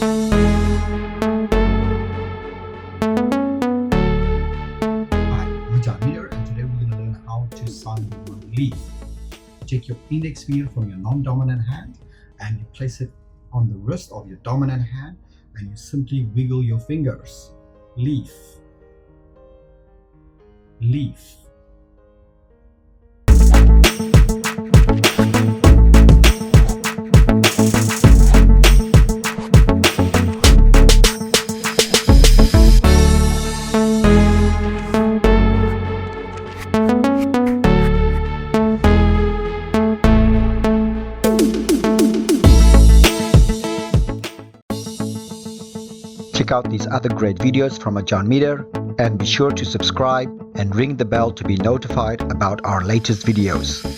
I'm Ajarn Mieder, and today we're going to learn how to sound the word leaf. Take your index finger from your non-dominant hand and you place it on the wrist of your dominant hand and you simply wiggle your fingers. Leaf. Leaf. Check out these other great videos from Ajarn Mieder and be sure to subscribe and ring the bell to be notified about our latest videos.